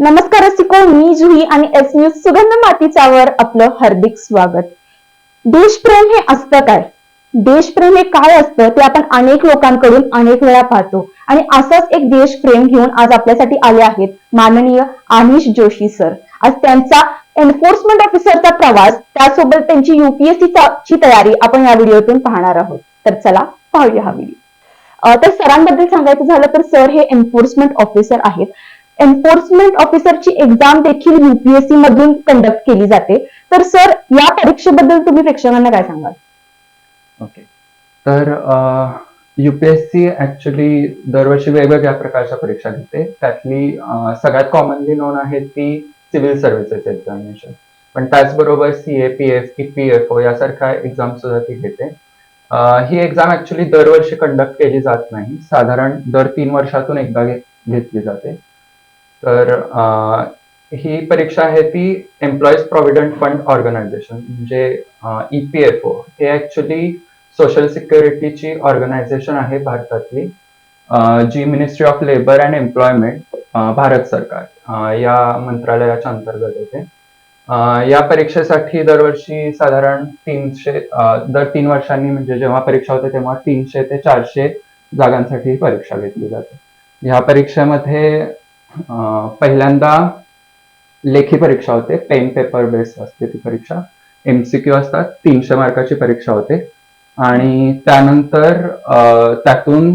नमस्कार रसिको, मी जुही आणि S news सुगंध मातीचावर आपलं हार्दिक स्वागत. देशप्रेम हे असतं काय? देशप्रेम हे काय असतं ते आपण अनेक लोकांकडून अनेक वेळा पाहतो आणि असंच एक देशप्रेम घेऊन आज आपल्यासाठी आले आहेत माननीय आमिष जोशी सर. आज त्यांचा एन्फोर्समेंट ऑफिसरचा प्रवास, त्यासोबत त्यांची UPSC ची तयारी आपण या व्हिडिओतून पाहणार आहोत. तर चला पाहूया हा व्हिडिओ. तर सरांबद्दल सांगायचं झालं तर सर हे एन्फोर्समेंट ऑफिसर आहेत. एन्फोर्समेंट ऑफिसरची एक्झाम देखील UPSC मधून कंडक्ट केली जाते. तर सर, या परीक्षेबद्दल तुम्ही प्रेक्षकांना काय सांगाल? ओके. तर UPSC ऍक्च्युली दरवर्षी वेगवेगळ्या प्रकारच्या परीक्षा घेते. त्यातली सगळ्यात कॉमनली नोन आहे ती सिव्हिल सर्व्हिसेस एक्झामिनेशन. पण त्याचबरोबर CA, PF, EPFO यासारख्या एक्झाम सुद्धा ती घेते. ही एक्झाम ऍक्च्युली दरवर्षी कंडक्ट केली जात नाही. साधारण दर 3 वर्षातून एकदा घेतली जाते. तर ही परीक्षा आहे ती एम्प्लॉईज प्रॉव्हिडंट फंड ऑर्गनायझेशन म्हणजे EPFO हे ऍक्च्युली सोशल सिक्युरिटीची ऑर्गनायझेशन आहे भारतातली, जी ministry of labour and employment Bharat सरकार या मंत्रालयाच्या अंतर्गत येते. या परीक्षेसाठी दरवर्षी साधारण 300 दर 3 वर्षांनी म्हणजे जेव्हा परीक्षा होते तेव्हा 300 ते 400 जागांसाठी ही परीक्षा घेतली जाते. ह्या परीक्षेमध्ये पहिल्यांदा लेखी परीक्षा होते, पेन पेपर बेस्ड असते ती परीक्षा. MCQ असतात, 300 मार्काची परीक्षा होते आणि त्यानंतर त्यातून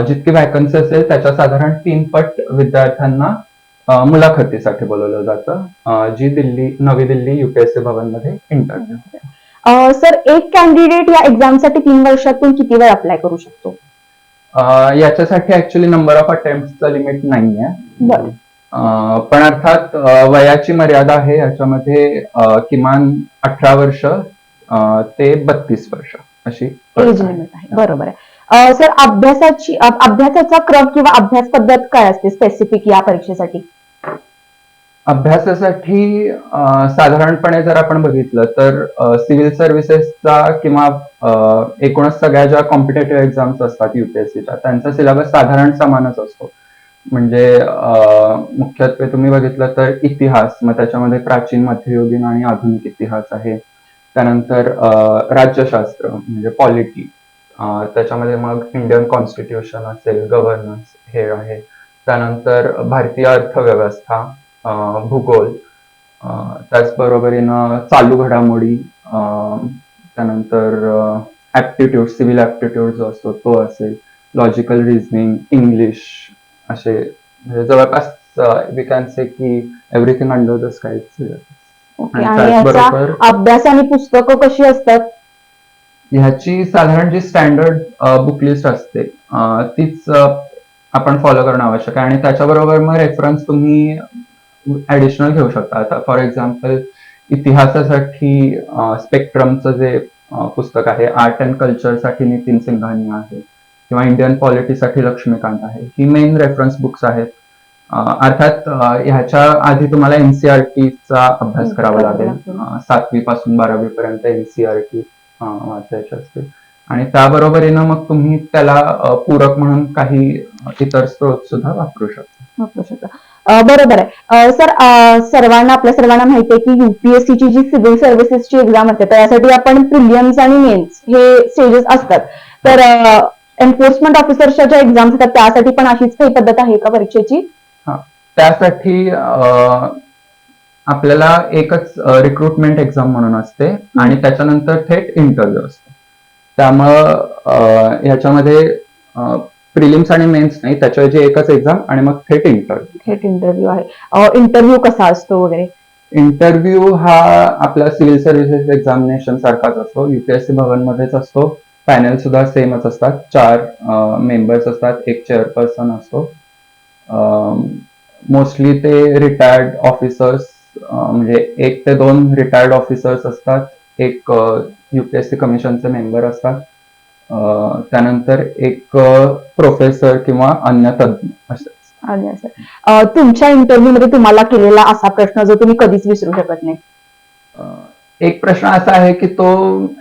जितकी व्हॅकन्सी असेल त्याच्या साधारण 3 पट विद्यार्थ्यांना मुलाखतीसाठी बोलवलं जातं, जी नवी दिल्ली UPSC भवन मध्ये इंटरव्ह्यू. सर, एक कॅन्डिडेट या एक्झामसाठी 3 वर्षातून किती वेळ अप्लाय करू शकतो? याच्यासाठी ऍक्च्युली नंबर ऑफ अटेम्प्टचं लिमिट नाहीये. बरं. पण अर्थात वयाची मर्यादा आहे याच्यामध्ये, किमान 18 वर्ष ते 32 वर्ष अशी एज लिमिट आहे. बरोबर आहे. सर, अभ्यासाचा क्रम किंवा अभ्यास पद्धत काय असते स्पेसिफिक या परीक्षेसाठी? अभ्यासासाठी साधारणपणे जर आपण बघितलं तर सिव्हिल सर्व्हिसेसचा किंवा एकूणच सगळ्या ज्या कॉम्पिटेटिव्ह एक्झाम्स असतात UPSCच्या त्यांचा सिलेबस साधारण समानच असतो. म्हणजे मुख्यत्वे तुम्ही बघितलं तर इतिहास, मग त्याच्यामध्ये प्राचीन, मध्ययुगीन आणि आधुनिक इतिहास आहे. त्यानंतर राज्यशास्त्र म्हणजे पॉलिटी, त्याच्यामध्ये मग इंडियन कॉन्स्टिट्यूशन असेल, गव्हर्नन्स हे आहे. त्यानंतर भारतीय अर्थव्यवस्था, भूगोल, त्याचबरोबरीनं चालू घडामोडी, त्यानंतर ऍप्टिट्यूड, सिव्हिल ऍप्टिट्यूड जो असतो तो असेल, लॉजिकल रिझनिंग, इंग्लिश, असे म्हणजे जवळपास वी कॅन से की एव्हरीथिंग अंडर द स्काय. त्याचबरोबर अभ्यास आणि पुस्तकं कशी असतात? ह्याची साधारण जी स्टँडर्ड बुक लिस्ट असते तीच आपण फॉलो करणं आवश्यक आहे आणि त्याच्याबरोबर मग रेफरन्स तुम्ही ऍडिशनल घेऊ शकता. आता फॉर एक्झाम्पल इतिहासासाठी स्पेक्ट्रमचं जे पुस्तक आहे, आर्ट अँड कल्चर साठी नितीन सिंघानिया आहे किंवा इंडियन पॉलिटीसाठी लक्ष्मीकांत आहे, ही मेन रेफरन्स बुक्स आहेत. अर्थात ह्याच्या आधी तुम्हाला NCERTचा अभ्यास करावा लागेल. 7वी पासून 12वी पर्यंत NCERT वाचायचे असते आणि त्याबरोबरीनं मग तुम्ही त्याला पूरक म्हणून काही इतर स्रोत सुद्धा वापरू शकता. बरोबर आहे. सर, आपल्या सर्वांना माहिती आहे की UPSC ची जी सिव्हिल सर्व्हिसेसची एक्झाम असते त्यासाठी आपण प्रिलिम्स आणि मेन्स हे स्टेजेस असतात. तर एन्फोर्समेंट ऑफिसरच्या ज्या एक्झाम्स असतात त्यासाठी पण अशीच काही पद्धत आहे का परीक्षेची? त्यासाठी आपल्याला एकच रिक्रुटमेंट एक्झाम म्हणून असते आणि त्याच्यानंतर थेट इंटरव्ह्यू असतो. त्यामुळं ह्याच्यामध्ये प्रिलिम्स आणि मेन्स नाही, त्याच्याऐवजी एकच एक्झाम आणि मग थेट इंटरव्ह्यू आहे. इंटरव्ह्यू कसा असतो वगैरे? इंटरव्ह्यू हा आपला सिव्हिल सर्व्हिसेस एक्झामिनेशन सारखाच असतो, UPSC भवन मध्येच असतो. पॅनल सुद्धा सेमच असतात, 4 मेंबर्स असतात, एक चेअरपर्सन असतो. मोस्टली ते रिटायर्ड ऑफिसर्स, म्हणजे 1 ते 2 रिटायर्ड ऑफिसर्स असतात, एक UPSC कमिशनचे मेंबर असतात, त्यानंतर एक प्रोफेसर किंवा अन्य तज्ञ असतात. तुमच्या इंटरव्ह्यू मध्ये तुम्हाला केलेला असा प्रश्न जो तुम्ही कधीच विसरू शकत नाही? एक प्रश्न असा आहे की तो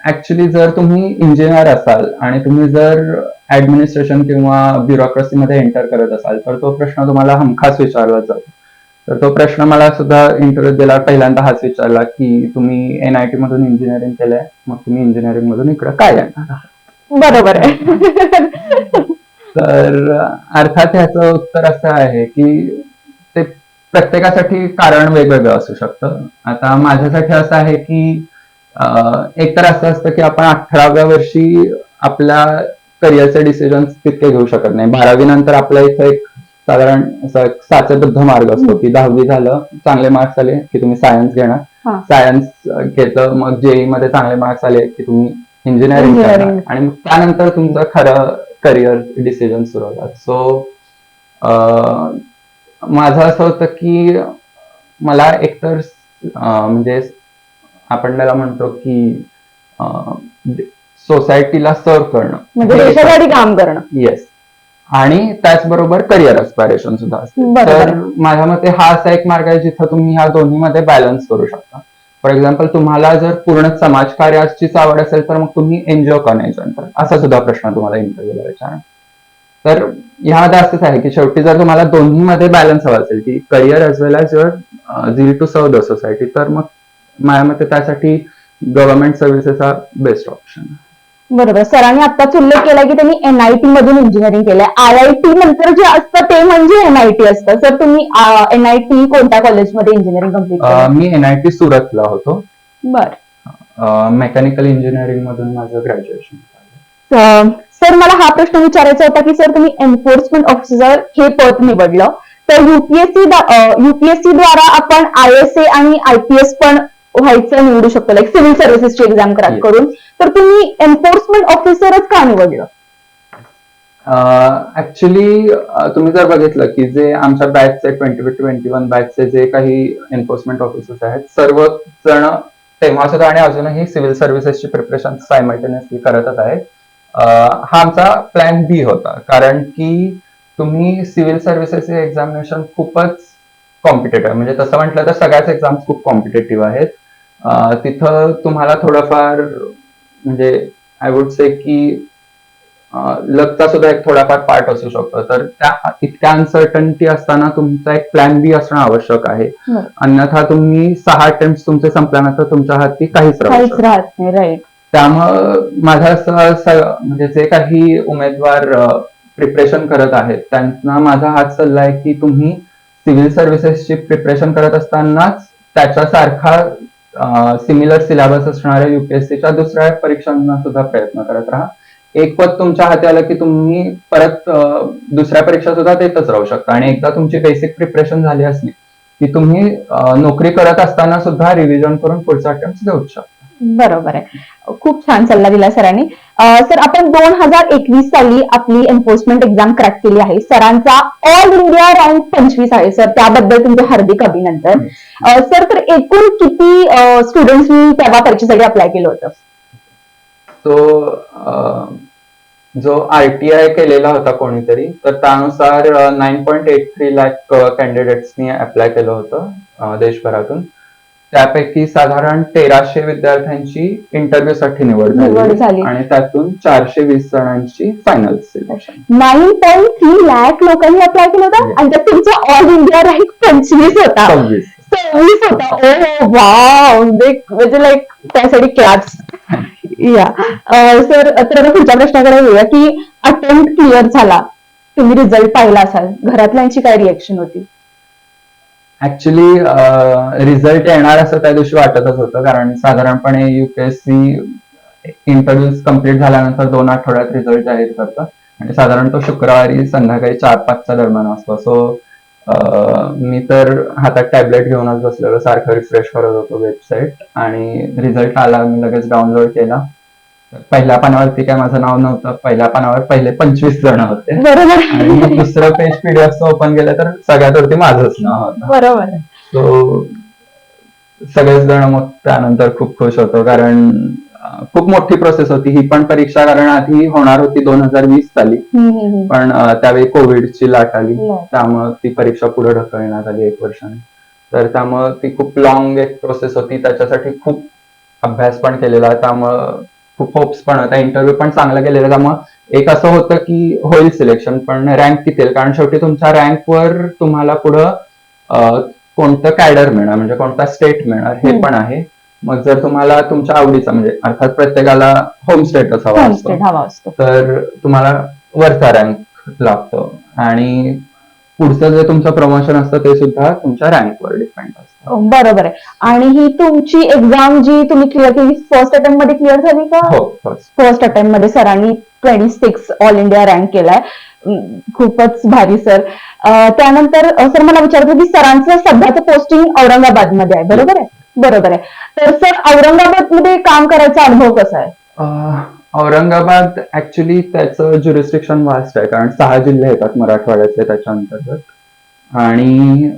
ऍक्च्युली जर तुम्ही इंजिनियर असाल आणि तुम्ही जर ऍडमिनिस्ट्रेशन किंवा ब्युरोक्रेसी मध्ये एंटर करत असाल तर तो प्रश्न तुम्हाला हमखास विचारला जातो. तर तो प्रश्न मला सुद्धा इंटरव्ह्यू दिला पहिल्यांदा हाच विचारला की तुम्ही NIT मधून इंजिनिअरिंग केलंय, मग तुम्ही इंजिनिअरिंग मधून इकडे काय येणार आहात? बरोबर आहे. तर अर्थात ह्याचं उत्तर असं आहे की ते प्रत्येकासाठी कारण वेगवेगळं असू शकतं. आता माझ्यासाठी असं आहे की एकतर असं असतं की आपण 18व्या वर्षी आपल्या करिअरचे डिसिजन तितके घेऊ शकत नाही. 12वी नंतर आपल्या इथं एक साधारण असा एक साचेबद्ध मार्ग असतो की 10वी झालं, चांगले मार्क्स आले की तुम्ही सायन्स घेणार, हा. सायन्स घेतलं, मग JEE मध्ये चांगले मार्क्स आले की तुम्ही इंजिनिअरिंग करणार Engineering. आणि मग त्यानंतर तुमचं खरं करिअर डिसिजन सुरू होतात. सो माझं असं होतं की मला एकतर म्हणजे आपण त्याला म्हणतो की सोसायटीला सर्व करणं म्हणजे देशासाठी काम करणं. येस, आणि त्याचबरोबर करिअर अस्पायरेशन सुद्धा असते. बरोबर. तर माझ्या मते हा असा एक मार्ग आहे जिथं तुम्ही ह्या दोन्हीमध्ये बॅलन्स करू शकता. फॉर एक्झाम्पल, तुम्हाला जर पूर्ण समाजकार्याचीच आवड असेल तर मग तुम्ही NGO का नाही जॉईन करत, असा सुद्धा प्रश्न तुम्हाला इंटरव्ह्यूला विचारणार. तर ह्यामध्ये असंच आहे की शेवटी जर तुम्हाला दोन्हीमध्ये बॅलन्स हवा असेल की career as well as your zeal to serve the society, तर मग माझ्या मते त्यासाठी government services are best option. बरोबर. सरांनी आत्ताच उल्लेख केला की त्यांनी NIT मधून इंजिनिअरिंग केलंय. IIT नंतर जे असतं ते म्हणजे NIT असतं. सर तुम्ही NIT कोणत्या कॉलेजमध्ये इंजिनिअरिंग कम्प्लीट केलं? मी NIT सुरतला होतो. बर. मेकॅनिकल इंजिनिअरिंग मधून माझं ग्रॅज्युएशन झालं. सर मला हा प्रश्न विचारायचा होता की सर तुम्ही एन्फोर्समेंट ऑफिसर हे पद निवडलं, तर युपीएससी द्वारा आपण ISA आणि IPS पण व्हायचं निवडू शकतो, लाईक सिव्हिल सर्व्हिसेसची एक्झाम क्रॅक Yes. करून. तर तुम्ही एन्फोर्समेंट ऑफिसरच का निवडलं? ऍक्च्युली तुम्ही जर बघितलं की जे आमच्या बॅचचे 2021 बॅचचे जे काही एन्फोर्समेंट ऑफिसर्स आहेत, सर्व जण तेव्हा सुद्धा आणि अजूनही सिव्हिल सर्व्हिसेसची प्रिपरेशन सायमल्टेनियसली करतच आहेत. हा आमचा प्लॅन बी होता, कारण की तुम्ही सिव्हिल सर्व्हिसेस एक्झामिनेशन खूपच कॉम्पिटेटिव्ह, म्हणजे तसं म्हटलं तर सगळ्याच एक्झाम खूप कॉम्पिटेटिव्ह आहेत. तिथं तुम्हाला थोडंफार म्हणजे आय वुड से की लकचा सुद्धा एक थोडाफार पार्ट असू शकतो. तर त्या इतक्या अनसर्टनिटी असताना तुमचा एक प्लॅन बी असणं आवश्यक आहे. बरं. अन्यथा तुम्ही 6 अटेम्प्ट तुमचे संपल्यानंतर तुमच्या हाती काहीच राहू काहीच शकत. राहत नाही. राईट. त्यामुळं माझं असं म्हणजे जे काही उमेदवार प्रिपरेशन करत आहेत त्यांना माझा हाच सल्ला आहे की तुम्ही सिव्हिल सर्व्हिसेसची प्रिपरेशन करत असतानाच त्याच्यासारखा सिमिलर सिलेबस असणाऱ्या UPSCच्या दुसऱ्या परीक्षांना सुद्धा प्रयत्न करत राहा. एक पद तुमच्या हाती आलं की तुम्ही परत दुसऱ्या परीक्षा सुद्धा देतच राहू शकता, आणि एकदा तुमची बेसिक प्रिपरेशन झाली असली की तुम्ही नोकरी करत असताना सुद्धा रिव्हिजन करून पुढचा अटेम्प्ट देऊ शकता. बरोबर आहे. खूप छान सल्ला दिला सरांनी. सर आपण 2021 साली आपली एन्फोर्समेंट एक्झाम क्रॅक केली आहे. सरांचा ऑल इंडिया रँक 25 आहे सर, त्याबद्दल तुमचे हार्दिक अभिनंदन. सर तर एकूण किती स्टुडंट्सनी तेव्हा परीक्षेसाठी अप्लाय केलं होतं? तो जो RTI केलेला होता कोणीतरी, तर त्यानुसार 9.83 लाख कॅन्डिडेट्सनी अप्लाय केलं होतं देशभरातून. त्यापैकी साधारण 1300 विद्यार्थ्यांची इंटरव्ह्यू साठी निवड झाली. झाली आणि त्यातून 420 जणांची फायनल सिलेक्शन. 9.3 लाख लोकांनी अप्लाय केलं होतं Yes. आणि त्यात तुमचा ऑल इंडिया रँक 25 होता. 26 होता. ओ वाव, म्हणजे लाईक त्यासाठी क्लॅप्स. या सर, तर आता पुढच्या प्रश्नाकडे येऊया की अटेम्प्ट क्लिअर झाला, तुम्ही रिझल्ट पाहिला असाल, घरातल्यांची काय रिएक्शन होती? ऍक्च्युली रिझल्ट येणार असं त्या दिवशी वाटतच होतं, कारण साधारणपणे UPSC इंटरव्ह्यूज कम्प्लीट झाल्यानंतर 2 आठवड्यात रिझल्ट जाहीर करतं आणि साधारण तो शुक्रवारी संध्याकाळी 4-5च्या दरम्यान असतो. सो मी तर हातात टॅबलेट घेऊनच बसलेलो, सारखं रिफ्रेश करत होतो वेबसाईट, आणि रिझल्ट आला, मी लगेच डाउनलोड केला. पहिल्या पानावरती काय माझं नाव नव्हतं, पहिल्या पानावर पहिले 25 जण होते, बरोबर. आणि दुसरं पेज PDF ओपन केलं तर सगळ्यात वरती माझंच नाव होतं. बरोबर. सो सगळेच जण मग त्यानंतर खूप खुश होतो, कारण खूप मोठी प्रोसेस होती ही पण परीक्षा, कारण आधी होणार होती 2020 साली, पण त्यावेळी कोविडची लाट आली, त्यामुळे ती परीक्षा पुढे ढकलण्यात आली 1 वर्षाने. तर त्यामुळे ती खूप लॉंग एक प्रोसेस होती, त्याच्यासाठी खूप अभ्यास पण केलेला, त्यामुळं खूप होप्स पण होता, इंटरव्ह्यू पण चांगला केलेला. त्यामुळे एक असं होतं की होईल सिलेक्शन, पण रँक किती येईल, कारण शेवटी तुमच्या रँकवर तुम्हाला पुढं कोणतं कॅडर मिळणार म्हणजे कोणता स्टेट मिळणार हे पण आहे. मग जर तुम्हाला तुमच्या आवडीचा म्हणजे अर्थात प्रत्येकाला होम स्टेटच हवा असतो, होमस्टेट हवा असतो. तर तुम्हाला वरचा रँक लागतो आणि पुढचं जे तुमचं प्रमोशन असतं ते सुद्धा तुमच्या रँकवर डिपेंड असतं. बरोबर आहे. आणि ही तुमची एक्झाम जी तुम्ही क्लिअर केली फर्स्ट अटेम्प्ट मध्ये क्लिअर झाली का? हो, फर्स्ट. फर्स्ट अटेम्प्ट मध्ये सरांनी 26 ऑल इंडिया रँक केलाय. खूपच भारी सर. त्यानंतर सर मला विचारायचं की सरांचं सध्याचं पोस्टिंग औरंगाबाद मध्ये आहे, बरोबर आहे? बरोबर आहे. तर सर औरंगाबाद मध्ये काम करायचा अनुभव कसा आहे? औरंगाबाद ऍक्च्युली त्याचं ज्युरिस्टिक्शन वास्ट आहे, कारण 6 जिल्हे येतात मराठवाड्याचे त्याच्या अंतर्गत. आणि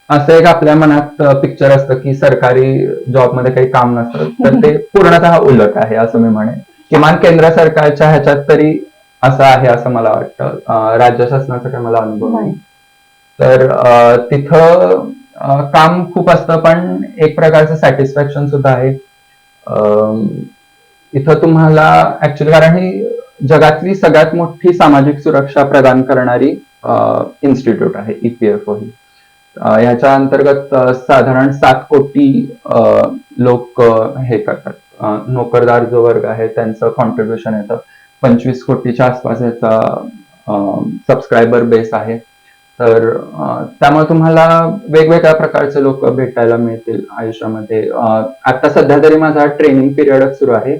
असं एक आपल्या मनात पिक्चर असतं की सरकारी जॉबमध्ये काही काम नसतं, तर ते पूर्णतः उलट आहे असं मी म्हणेन. किमान केंद्र सरकारच्या ह्याच्यात तरी असं आहे असं मला वाटतं. राज्य शासनाचा काही मला अनुभव नाही. तर तिथं काम खूप असतं, पण एक प्रकारचं सॅटिस्फॅक्शन सुद्धा आहे. इथं तुम्हाला ऍक्च्युली, कारण ही जगातली सगळ्यात मोठी सामाजिक सुरक्षा प्रदान करणारी इन्स्टिट्यूट आहे EPFO ही. ह्याच्या अंतर्गत साधारण 7 कोटी लोक हे करतात. नोकरदार जो वर्ग आहे त्यांचं कॉन्ट्रीब्युशन येतं. 25 कोटीच्या आसपास याचा सबस्क्रायबर बेस आहे. तर त्यामुळे तुम्हाला वेगवेगळ्या प्रकारचे लोक भेटायला मिळतील आयुष्यामध्ये. आता सध्या तरी माझा ट्रेनिंग पिरियडच सुरू आहे,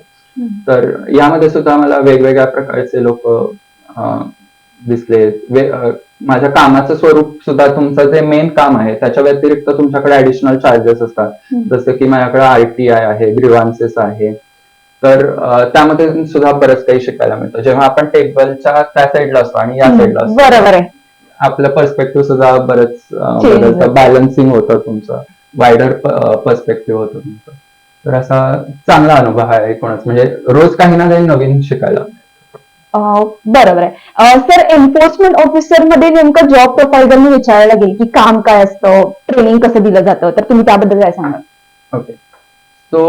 तर यामध्ये सुद्धा मला वेगवेगळ्या प्रकारचे लोक दिसले. माझ्या कामाचं स्वरूप सुद्धा, तुमचं जे मेन काम आहे त्याच्या व्यतिरिक्त तुमच्याकडे ऍडिशनल चार्जेस असतात. जसं की माझ्याकडे RTI आहे, ग्रीव्हान्सेस आहे. तर त्यामध्ये सुद्धा बरंच काही शिकायला मिळतं. जेव्हा आपण टेबलच्या त्या साईडला असतो आणि या साईडला असतो, बरोबर आहे, आपलं पर्स्पेक्टिव्ह सुद्धा बरंच बदलतं, बॅलन्सिंग होतं तुमचं, वायडर पर्स्पेक्टिव्ह होतं तुमचं. तर असा चांगला अनुभव आहे एकूणच, म्हणजे रोज काही ना काही नवीन शिकायला. बरोबर आहे. सर एन्फोर्समेंट ऑफिसर मध्ये नेमकं जॉब प्रोफाईल जर मी विचारायला गेली की काम काय असतं, ट्रेनिंग कसं दिलं जातं, तर तुम्ही त्याबद्दल काय सांगाल? ओके. सो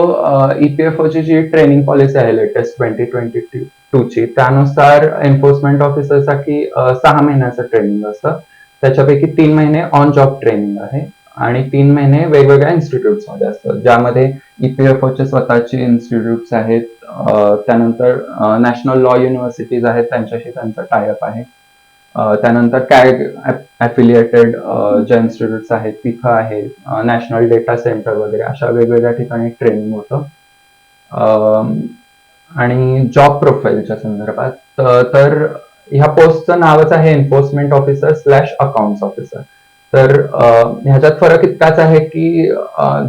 EPFOची जी ट्रेनिंग पॉलिसी आहे लेटेस्ट 2022 ची, त्यानुसार एन्फोर्समेंट ऑफिसरसाठी 6 महिन्याचं ट्रेनिंग असतं. त्याच्यापैकी 3 महिने ऑन जॉब ट्रेनिंग आहे आणि 3 महिने वेगवेगळ्या इन्स्टिट्यूट्स मध्ये असतात, ज्यामध्ये EPFOचे स्वतःचे इन्स्टिट्यूट्स आहेत. त्यानंतर नॅशनल लॉ युनिव्हर्सिटीज आहेत, त्यांच्याशी त्यांचा टायअप आहे. त्यानंतर कॅग ॲफिलिएटेड ज्या इन्स्टिट्यूट्स आहेत तिथं आहे. नॅशनल डेटा सेंटर वगैरे अशा वेगवेगळ्या ठिकाणी ट्रेनिंग होतं. आणि जॉब प्रोफाईलच्या संदर्भात तर ह्या पोस्टचं नावच आहे एन्फोर्समेंट ऑफिसर / अकाउंट्स ऑफिसर. तर ह्याच्यात फरक इतकाच आहे की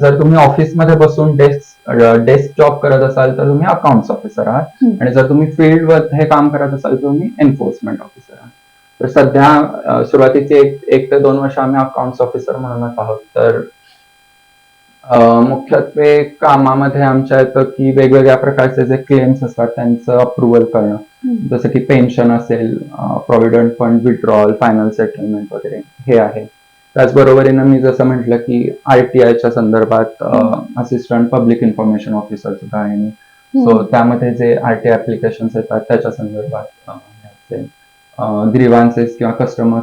जर तुम्ही ऑफिसमध्ये बसून डेस्क जॉब करत असाल तर तुम्ही अकाउंट्स ऑफिसर आहात, आणि जर तुम्ही फील्डमध्ये काम करत असाल तर तुम्ही एन्फोर्समेंट ऑफिसर आहात. तर सध्या सुरुवातीचे 1 ते 2 वर्ष आम्ही अकाउंट्स ऑफिसर म्हणूनच आहोत. तर मुख्यत्वे कामामध्ये आमच्या येतं की वेगवेगळ्या प्रकारचे जे क्लेम्स असतात त्यांचं अप्रुव्हल करणं, जसं की पेन्शन असेल, provident fund withdrawal, final settlement वगैरे हे आहे. त्याचबरोबरीनं मी जसं म्हटलं की RTIच्या संदर्भात असिस्टंट पब्लिक इन्फॉर्मेशन ऑफिसर सुद्धा आहे मी. सो त्यामध्ये जे RTI ऍप्लिकेशन्स येतात त्याच्या संदर्भात ग्रीव्हान्सेस किंवा कस्टमर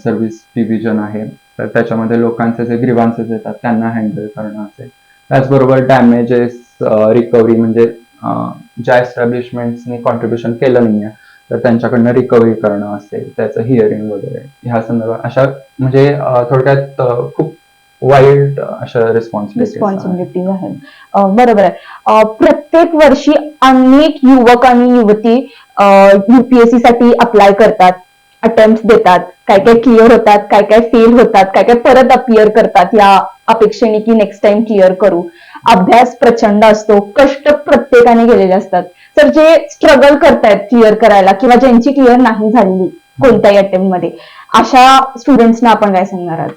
सर्व्हिस डिव्हिजन आहे, तर त्याच्यामध्ये लोकांचे जे ग्रीव्हान्सेस येतात त्यांना हँडल करणं असेल. त्याचबरोबर डॅमेजेस रिकव्हरी, म्हणजे ज्या एस्टॅब्लिशमेंट्सनी कॉन्ट्रीब्युशन केलं नाहीये तर त्यांच्याकडनं रिकव्हरी करणं असेल, त्याचं हिअरिंग वगैरे ह्या संदर्भात अशा म्हणजे थोडक्यात खूप वाईल्ड अशा रिस्पॉन्सिबिलिटीज आहेत. बरोबर आहे. प्रत्येक वर्षी अनेक युवक आणि युवती UPSC साठी अप्लाय करतात, अटेम्प्ट देतात, काय काय क्लिअर होतात, काय काय फेल होतात, काय काय परत अपियर करतात या अपेक्षेने की नेक्स्ट टाइम क्लिअर करू. अभ्यास प्रचंड असतो, कष्ट प्रत्येकाने केलेले असतात. तर जे स्ट्रगल करतायत क्लिअर करायला किंवा ज्यांची क्लिअर नाही झालेली कोणत्याही अटेम्प्ट मध्ये, अशा स्टुडंट्सना आपण काय सांगणार आहात?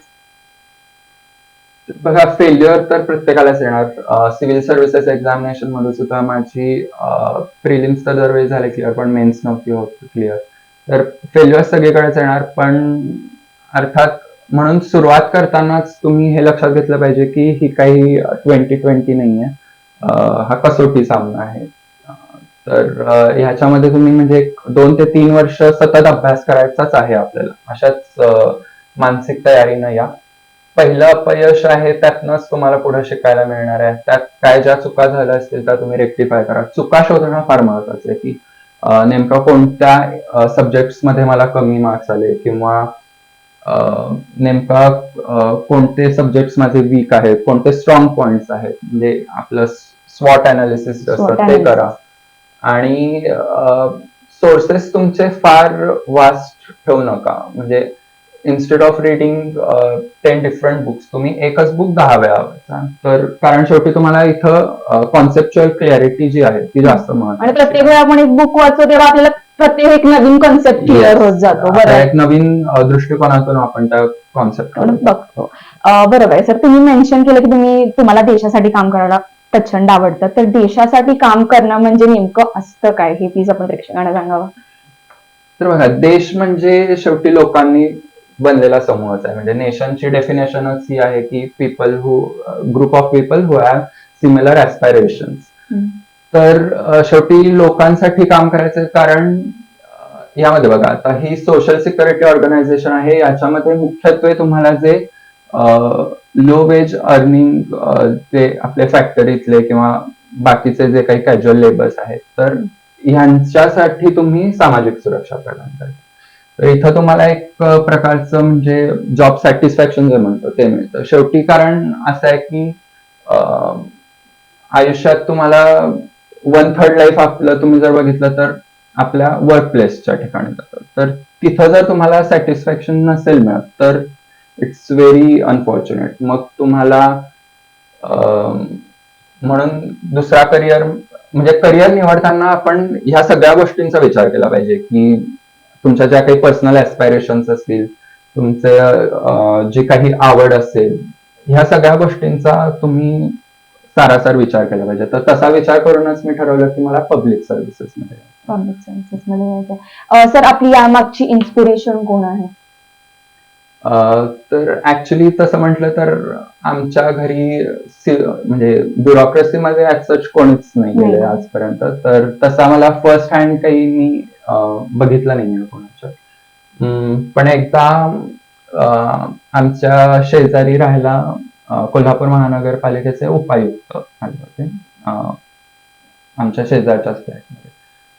बघा, फेल्युअर तर प्रत्येकालाच येणार. सिव्हिल सर्व्हिसेस एक्झामिनेशन मध्ये सुद्धा माझी प्रिलिम्स तर दरवेळी झाले क्लिअर, पण मेन्स नव्हती होत क्लिअर. तर फेल्युअर सगळीकडेच येणार, पण अर्थात म्हणून सुरुवात करतानाच तुम्ही हे लक्षात घेतलं पाहिजे की ही काही 2020 नाहीये, हा कसोटी सामना आहे. तर ह्याच्यामध्ये तुम्ही म्हणजे 2 ते 3 वर्ष सतत अभ्यास करायचाच आहे आपल्याला. अशाच मानसिक तयारीनं या. पहिलं अपयश आहे त्यातनंच तुम्हाला पुढे शिकायला मिळणार आहे. त्यात काय ज्या चुका झाल्या असतील त्या तुम्ही रेक्टिफाय करा. चुका शोधणं फार महत्वाचं आहे की नेमकं कोणत्या सब्जेक्ट्स मध्ये मला कमी मार्क्स आले किंवा नेमका कोणते सब्जेक्ट्स माझे वीक आहेत, कोणते स्ट्रॉंग पॉइंट्स आहेत, म्हणजे आपलं स्वॉट अनालिसिस असतं ते करा. आणि सोर्सेस तुमचे फार वास्ट ठेवू नका. म्हणजे instead of reading 10 different books तुम्ही एकच बुक 10 वेळा वाचा. तर कारण शेवटी तुम्हाला इथं कॉन्सेप्च्युअल क्लॅरिटी जी आहे ती जास्त महत्त्वाची. आणि प्रत्येक वेळा आपण एक बुक वाचतो तेव्हा आपल्याला प्रत्येक एक नवीन कॉन्सेप्ट क्लिअर होत जातो. बरोबर, एक नवीन दृष्टिकोनातून आपण त्या कॉन्सेप्ट बघतो. बरोबर आहे सर. तुम्ही मेन्शन केलं की तुम्हाला देशासाठी काम करायला प्रचंड आवडतं. तर देशासाठी काम करणं म्हणजे नेमकं असतं काय, हे प्लीज आपण प्रेक्षकांना सांगावं. तर बघा, देश म्हणजे शेवटी लोकांनी बनलेला समूहच आहे. म्हणजे नेशनची डेफिनेशनच ही आहे की group of people who have similar aspirations. तर शेवटी लोकांसाठी काम करायचं. कारण यामध्ये बघा, आता ही सोशल सिक्युरिटी ऑर्गनायझेशन आहे. याच्यामध्ये मुख्यत्वे तुम्हाला जे लो वेज अर्निंग जे आपले फॅक्टरीतले किंवा बाकीचे जे काही कॅज्युअल लेबर्स आहेत, तर ह्यांच्यासाठी तुम्ही सामाजिक सुरक्षा प्रदान करता. तर इथं तुम्हाला एक प्रकारचं म्हणजे जॉब सॅटिस्फॅक्शन जे म्हणतो ते मिळतं शेवटी. कारण असं आहे की आयुष्यात तुम्हाला 1/3 लाईफ आपलं तुम्ही जर बघितलं तर आपल्या वर्क प्लेसच्या ठिकाणी जातं. तर तिथं जर तुम्हाला सॅटिस्फॅक्शन नसेल मिळत तर इट्स व्हेरी अनफॉर्च्युनेट. मग तुम्हाला म्हणून दुसरा करिअर म्हणजे करिअर निवडताना आपण ह्या सगळ्या गोष्टींचा विचार केला पाहिजे की तुमच्या ज्या काही पर्सनल ऍस्पायरेशन्स असतील, तुमचे जी काही आवड असेल, ह्या सगळ्या गोष्टींचा तुम्ही सारासार विचार केला पाहिजे. तर तसा विचार करूनच मी ठरवलं की मला पब्लिक सर्व्हिसेस मध्ये यायचं. सर, आपली यामागची इन्स्पिरेशन कोण आहे? तर ऍक्च्युली तसं म्हटलं तर आमच्या घरी म्हणजे ब्युरोक्रेसीमध्ये ऍज सच कोणीच नाही गेले आजपर्यंत. तर तसा मला फर्स्ट हँड काही मी बघितलं नाही कोणाच्या. पण एकदा आमच्या शेजारी राहायला कोल्हापूर महानगरपालिकेचे उपायुक्त आले होते आमच्या शेजारच्याच फ्लॅटमध्ये.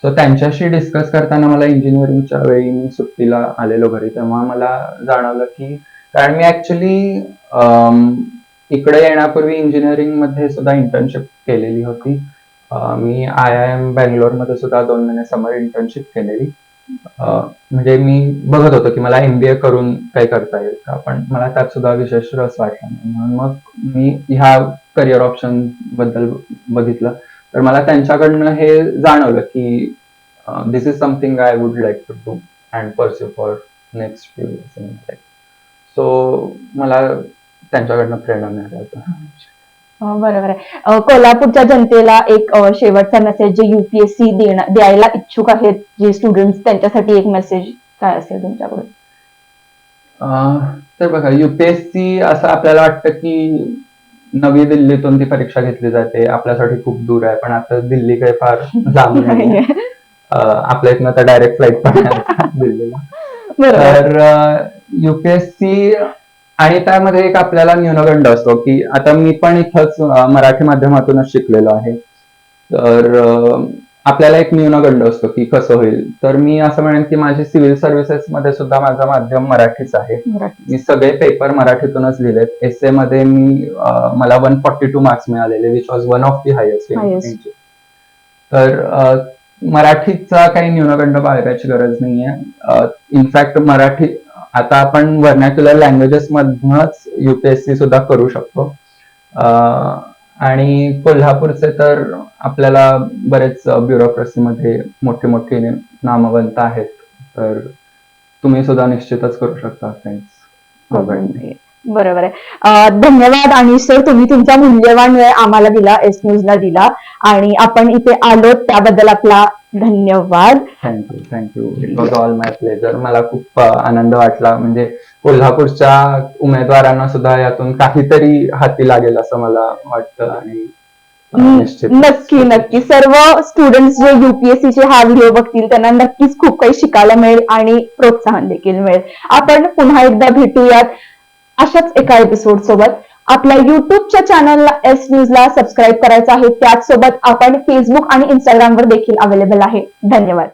सो त्यांच्याशी डिस्कस करताना मला इंजिनिअरिंगच्या वेळी मी सुट्टीला आलेलो घरी, तेव्हा मला जाणवलं की कारण मी ऍक्च्युली इकडे येण्यापूर्वी इंजिनिअरिंग मध्ये सुद्धा इंटर्नशिप केलेली होती. मी IIM बँगलोरमध्ये सुद्धा 2 महिने समर इंटर्नशिप केलेली. म्हणजे मी बघत होतो की मला MBA करून काय करता येईल का, पण मला त्यात सुद्धा विशेष रस वाटला नाही. म्हणून मग मी ह्या करिअर ऑप्शन बद्दल बघितलं. तर मला त्यांच्याकडनं हे जाणवलं की this is something I would like to do and pursue for next few years in life. So मला त्यांच्याकडनं प्रेरणा मिळाली. बरोबर आहे. कोल्हापूरच्या जनतेला एक शेवटचा मेसेज, जे UPSC द्यायला इच्छुक आहेत जे स्टुडंट्स, त्यांच्यासाठी एक मेसेज काय असेल तुमच्याकडून? तर बघा, UPSC असं आपल्याला वाटतं की नवी दिल्लीतून ती परीक्षा घेतली जाते, आपल्यासाठी खूप दूर आहे. पण आता दिल्ली काही फार लांब नाही. आपल्या इथनं तर डायरेक्ट फ्लाईट पण आहे दिल्लीला. तर UPSC आणि त्यामध्ये एक आपल्याला न्यूनगंड असतो की आता मी पण इथंच मराठी माध्यमातूनच शिकलेलो आहे. तर आपल्याला एक न्यूनगंड असतो की कसं होईल. तर मी असं म्हणेन की माझी सिव्हिल सर्व्हिसेस मध्ये सुद्धा माझं माध्यम मराठीच आहे. मी सगळे पेपर मराठीतूनच लिहिलेत. एसए मध्ये मला 142 मार्क्स मिळालेले, which was one of the highest. तर मराठीचा काही न्यूनगंड बाळगायची गरज नाहीये. इनफॅक्ट मराठी आता आपण व्हर्नॅक्युलर लँग्वेजेस मधूनच UPSC सुद्धा करू शकतो. आणि कोल्हापूरचे तर आपल्याला बरेच ब्युरोक्रेसीमध्ये मोठी मोठी नामवंत आहेत. तर तुम्ही सुद्धा निश्चितच करू शकता फ्रेंड्स. बरोबर आहे. धन्यवाद. आणि सर, तुम्ही तुमचा मूल्यवान वेळ आम्हाला दिला, एस न्यूजला दिला, आणि आपण इथे आलो त्याबद्दल आपला धन्यवाद. Thank you. It was all my pleasure. मला खूप आनंद वाटला. म्हणजे कोल्हापूरच्या उमेदवारांना सुद्धा यातून काहीतरी हाती लागेल असं मला वाटतं. आणि निश्चित. नक्की नक्की सर्व स्टुडंट्स जे UPSC चे हा व्हिडिओ बघतील त्यांना नक्कीच खूप काही शिकायला मिळेल आणि प्रोत्साहन देखील मिळेल. आपण पुन्हा एकदा भेटूयात अशाच एका एपिसोड सोबत. आपल्या युट्यूबच्या चॅनलला एस न्यूजला सबस्क्राईब करायचं आहे. त्याचसोबत आपण फेसबुक आणि इंस्टाग्रामवर देखील अवेलेबल आहे. धन्यवाद.